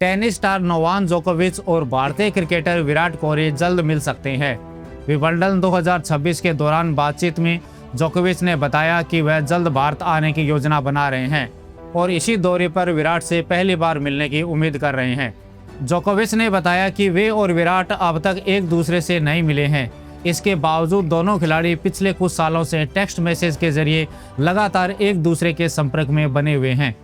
Tennis star Novak जोकोविच और भारतीय क्रिकेटर विराट कोहली जल्द मिल सकते हैं। विंबलडन 2026 के दौरान बातचीत में जोकोविच ने बताया कि वह जल्द भारत आने की योजना बना रहे हैं और इसी दौरे पर विराट से पहली बार मिलने की उम्मीद कर रहे हैं। जोकोविच ने बताया कि वे और विराट अब तक एक दूसरे से नहीं मिले हैं। इसके बावजूद दोनों खिलाड़ी पिछले कुछ सालों से टेक्स्ट मैसेज के जरिए लगातार एक दूसरे के संपर्क में बने हुए हैं।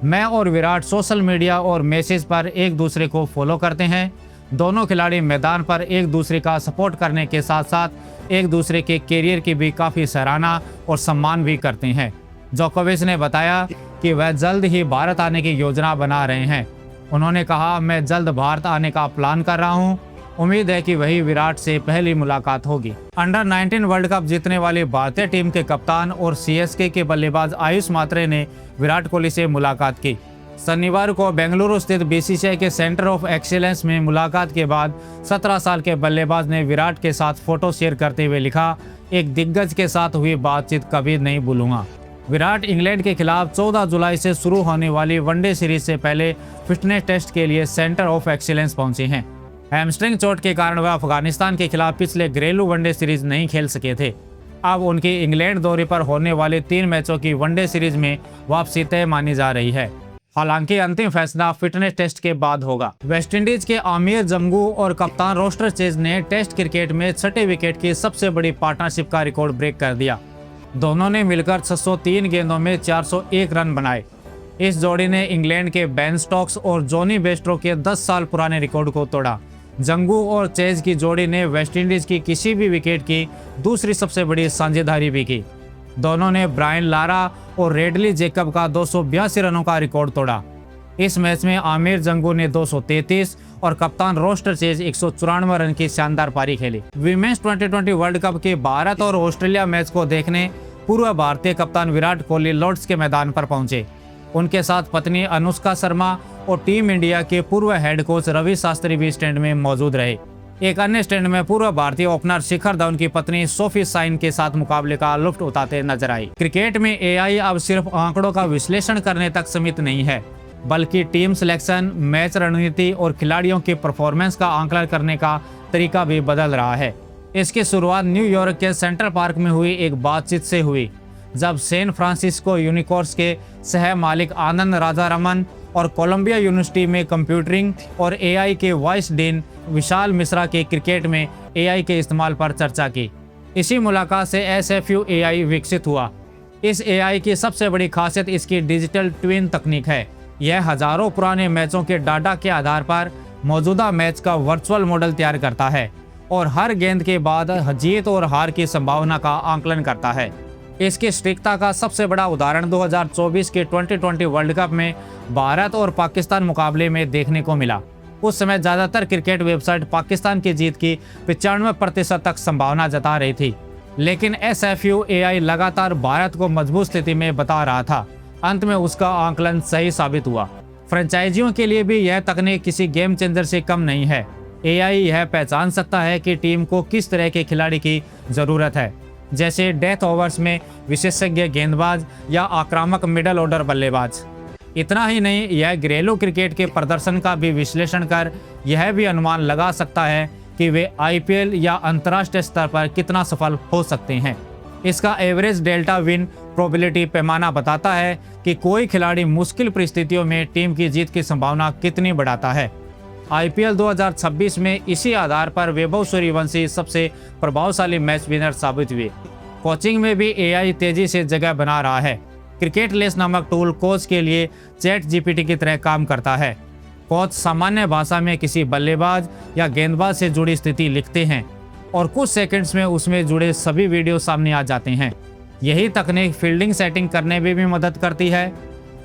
मैं और विराट सोशल मीडिया और मैसेज पर एक दूसरे को फॉलो करते हैं। दोनों खिलाड़ी मैदान पर एक दूसरे का सपोर्ट करने के साथ साथ एक दूसरे के करियर की भी काफ़ी सराहना और सम्मान भी करते हैं। जोकोविच ने बताया कि वह जल्द ही भारत आने की योजना बना रहे हैं। उन्होंने कहा, मैं जल्द भारत आने का प्लान कर रहा हूं। उम्मीद है कि वही विराट से पहली मुलाकात होगी। अंडर 19 वर्ल्ड कप जीतने वाली भारतीय टीम के कप्तान और सीएसके के बल्लेबाज आयुष मात्रे ने विराट कोहली से मुलाकात की। शनिवार को बेंगलुरु स्थित बीसीसीआई के सेंटर ऑफ एक्सीलेंस में मुलाकात के बाद 17 साल के बल्लेबाज ने विराट के साथ फोटो शेयर करते हुए लिखा, एक दिग्गज के साथ हुई बातचीत कभी नहीं भूलूंगा। विराट इंग्लैंड के खिलाफ 14 जुलाई से शुरू होने वाली वनडे सीरीज से पहले फिटनेस टेस्ट के लिए सेंटर ऑफ एक्सीलेंस पहुंचे हैं। हैमस्ट्रिंग चोट के कारण वह अफगानिस्तान के खिलाफ पिछले घरेलू वनडे सीरीज नहीं खेल सके थे। अब उनकी इंग्लैंड दौरे पर होने वाले 3 मैचों की वनडे सीरीज में वापसी तय मानी जा रही है। हालांकि अंतिम फैसला फिटनेस टेस्ट के बाद होगा। वेस्टइंडीज के आमिर जंगू और कप्तान रोस्टर चेज ने टेस्ट क्रिकेट में 6ठे विकेट की सबसे बड़ी पार्टनरशिप का रिकॉर्ड ब्रेक कर दिया। दोनों ने मिलकर 603 गेंदों में 401 रन बनाए। इस जोड़ी ने इंग्लैंड के बेन स्टोक्स और जॉनी बेस्ट्रो के 10 साल पुराने रिकॉर्ड को तोड़ा। जंगू और चेज की जोड़ी ने वेस्टइंडीज की किसी भी विकेट की दूसरी सबसे बड़ी साझेदारी भी की। दोनों ने ब्रायन लारा और रेडली जेकब का 282 रनों का रिकॉर्ड तोड़ा। इस मैच में आमिर जंगू ने 233 और कप्तान रोस्टर चेज 194 रन की शानदार पारी खेली। विमेंस 2020 वर्ल्ड कप के भारत और ऑस्ट्रेलिया मैच को देखने पूर्व भारतीय कप्तान विराट कोहली लॉर्ड्स के मैदान पर पहुंचे। उनके साथ पत्नी अनुष्का शर्मा और टीम इंडिया के पूर्व हेड कोच रवि शास्त्री भी स्टैंड में मौजूद रहे। एक अन्य स्टैंड में पूर्व भारतीय ओपनर शिखर धवन की पत्नी सोफी साइन के साथ मुकाबले का लुत्फ उठाते नजर आई। क्रिकेट में एआई अब सिर्फ आंकड़ों का विश्लेषण करने तक सीमित नहीं है, बल्कि टीम सिलेक्शन, मैच रणनीति और खिलाड़ियों की परफॉर्मेंस का आंकलन करने का तरीका भी बदल रहा है। इसकी शुरुआत न्यूयॉर्क के सेंट्रल पार्क में हुई एक बातचीत से हुई, जब सैन फ्रांसिस्को यूनिकॉर्न्स के सह मालिक आनंद राजारमन और कोलंबिया यूनिवर्सिटी में कंप्यूटरिंग और एआई के वाइस डीन विशाल मिश्रा के क्रिकेट में एआई के इस्तेमाल पर चर्चा की। इसी मुलाकात से एसएफयू एआई विकसित हुआ। इस एआई की सबसे बड़ी खासियत इसकी डिजिटल ट्विन तकनीक है। यह हजारों पुराने मैचों के डाटा के आधार पर मौजूदा मैच का वर्चुअल मॉडल तैयार करता है और हर गेंद के बाद जीत और हार की संभावना का आंकलन करता है। इसकी सटीकता का सबसे बड़ा उदाहरण 2024 के 2020 वर्ल्ड कप में भारत और पाकिस्तान मुकाबले में देखने को मिला। उस समय ज़्यादातर क्रिकेट वेबसाइट पाकिस्तान की जीत की 95% तक संभावना जता रही थी, लेकिन एसएफयू एआई लगातार भारत को मजबूत स्थिति में बता रहा था। अंत में उसका आंकलन सही साबित हुआ। फ्रेंचाइजियों के लिए भी यह तकनीक किसी गेम चेंजर से कम नहीं है। एआई यह पहचान सकता है कि टीम को किस तरह के खिलाड़ी की ज़रूरत है, जैसे डेथ ओवर्स में विशेषज्ञ गेंदबाज या आक्रामक मिडल ऑर्डर बल्लेबाज। इतना ही नहीं, यह घरेलू क्रिकेट के प्रदर्शन का भी विश्लेषण कर यह भी अनुमान लगा सकता है कि वे आईपीएल या अंतर्राष्ट्रीय स्तर पर कितना सफल हो सकते हैं। इसका एवरेज डेल्टा विन प्रोबेबिलिटी पैमाना बताता है कि कोई खिलाड़ी मुश्किल परिस्थितियों में टीम की जीत की संभावना कितनी बढ़ाता है। आईपीएल 2026 में इसी आधार पर वैभव सूर्यवंशी सबसे प्रभावशाली मैच विनर साबित हुए। कोचिंग में भी एआई तेजी से जगह बना रहा है। क्रिकेट लेस नामक टूल कोच के लिए चैट जीपीटी की तरह काम करता है। कोच सामान्य भाषा में किसी बल्लेबाज या गेंदबाज से जुड़ी स्थिति लिखते हैं और कुछ सेकंड्स में उसमें जुड़े सभी वीडियो सामने आ जाते हैं। यही तकनीक फील्डिंग सेटिंग करने में भी मदद करती है।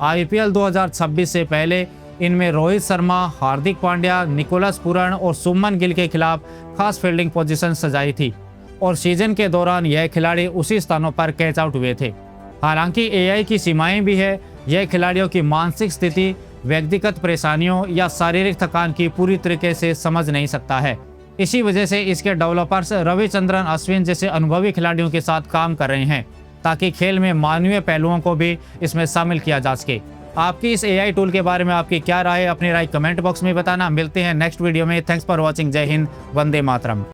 आईपीएल 2026 से पहले इनमें रोहित शर्मा, हार्दिक पांड्या, निकोलस पूरन और सुमन गिल के खिलाफ खास फील्डिंग पोजीशन सजाई थी और सीजन के दौरान यह खिलाड़ी उसी स्थानों पर कैच आउट हुए थे। हालांकि एआई की सीमाएं भी है। यह खिलाड़ियों की मानसिक स्थिति, व्यक्तिगत परेशानियों या शारीरिक थकान की पूरी तरीके से समझ नहीं सकता है। इसी वजह से इसके डेवलपर्स रविचंद्रन अश्विन जैसे अनुभवी खिलाड़ियों के साथ काम कर रहे हैं, ताकि खेल में मानवीय पहलुओं को भी इसमें शामिल किया जा सके। आपकी इस AI टूल के बारे में आपकी क्या राय है, अपनी राय कमेंट बॉक्स में बताना। मिलते हैं नेक्स्ट वीडियो में। Thanks for watching. जय हिंद, वंदे मातरम।